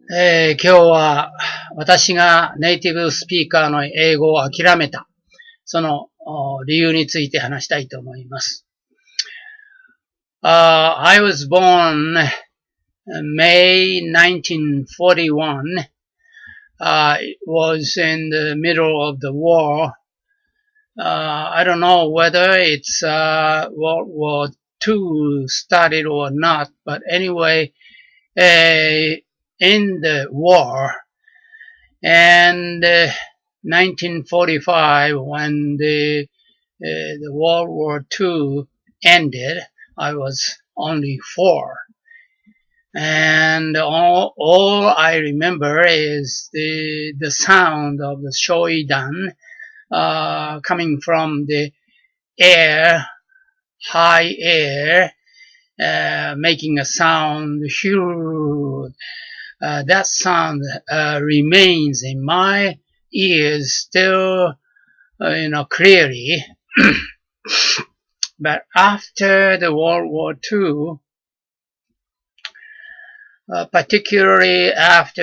今日は私がネイティブスピーカーの英語を諦めた、その理由について話したいと思います。I was born May 1941. It was in the middle of the war. I don't know whether it's World War II started or not, but anyway, in the war, and 1945, when the World War II ended, I was only 4. And all I remember is the sound of the shoidan coming from the air, high air, making a sound, that sound remains in my ears still, clearly. But after the World War II, particularly after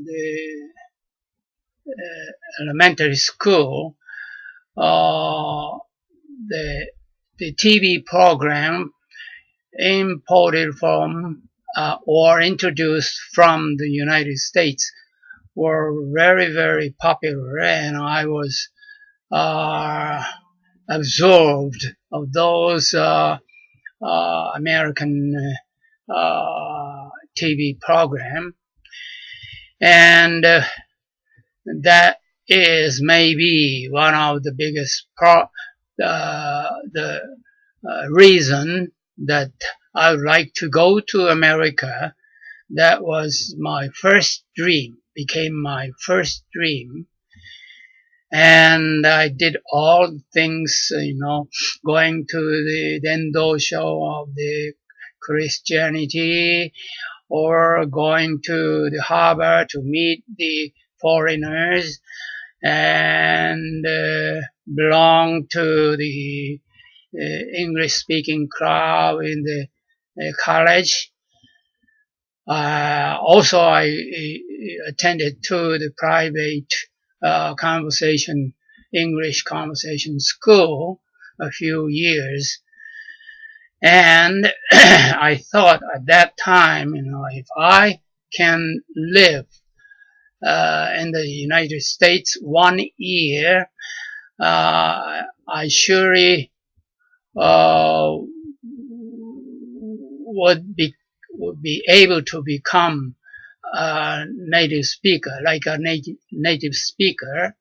the elementary school, the TV program imported from or introduced from the United States were very, very popular, and I was absorbed of those American TV program, and that is maybe one of the biggest reason that I would like to go to America. That was my first dream, became my first dream. And I did all the things, going to the Dendo show of the Christianity, or going to the harbor to meet the foreigners, and belong to the English-speaking crowd in the college. Also, I attended to the private English conversation school a few years. And I thought at that time, if I can live in the United States 1 year, I surely would be able to become a native speaker, like a native speaker.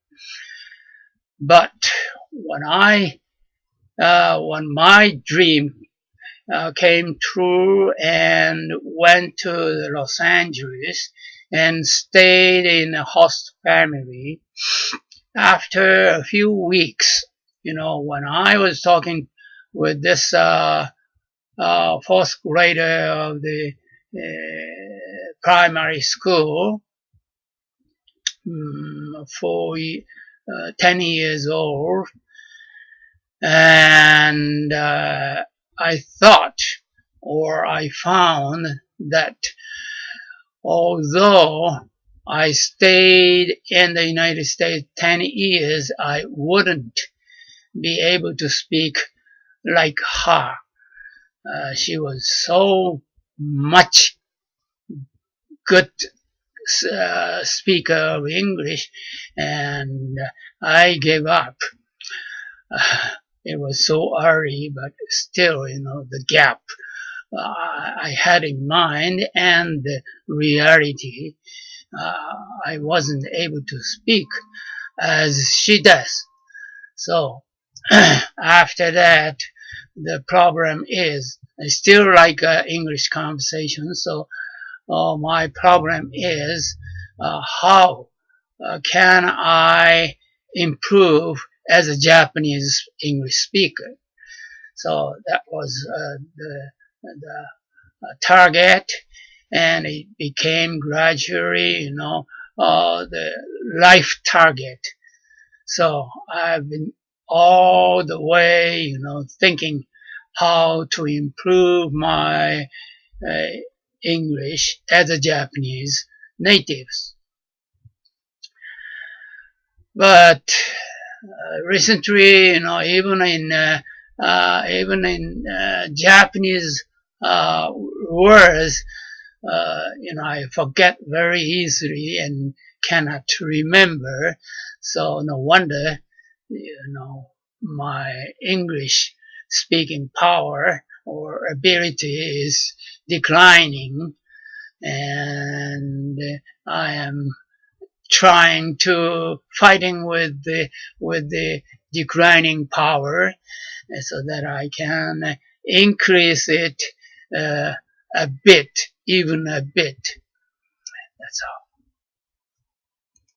But when my dream came true and went to Los Angeles and stayed in a host family, after a few weeks, when I was talking with this fourth grader of the primary school, for 10 years old, and I thought, or I found that although I stayed in the United States 10 years, I wouldn't be able to speak like her. She was so much good speaker of English, and I gave up. It was so early, but still, the gap I had in mind and the reality, I wasn't able to speak as she does. So after that, the problem is I still like English conversation. So my problem is how can I improve as a Japanese English speaker? So that was the target, and it became gradually, the life target. So I've been all the way, thinking how to improve my English as a Japanese natives. But recently, even in Japanese words, I forget very easily and cannot remember. So no wonder, my English speaking power or ability is declining, and I am fighting with the declining power so that I can increase it uh, a bit, even a bit.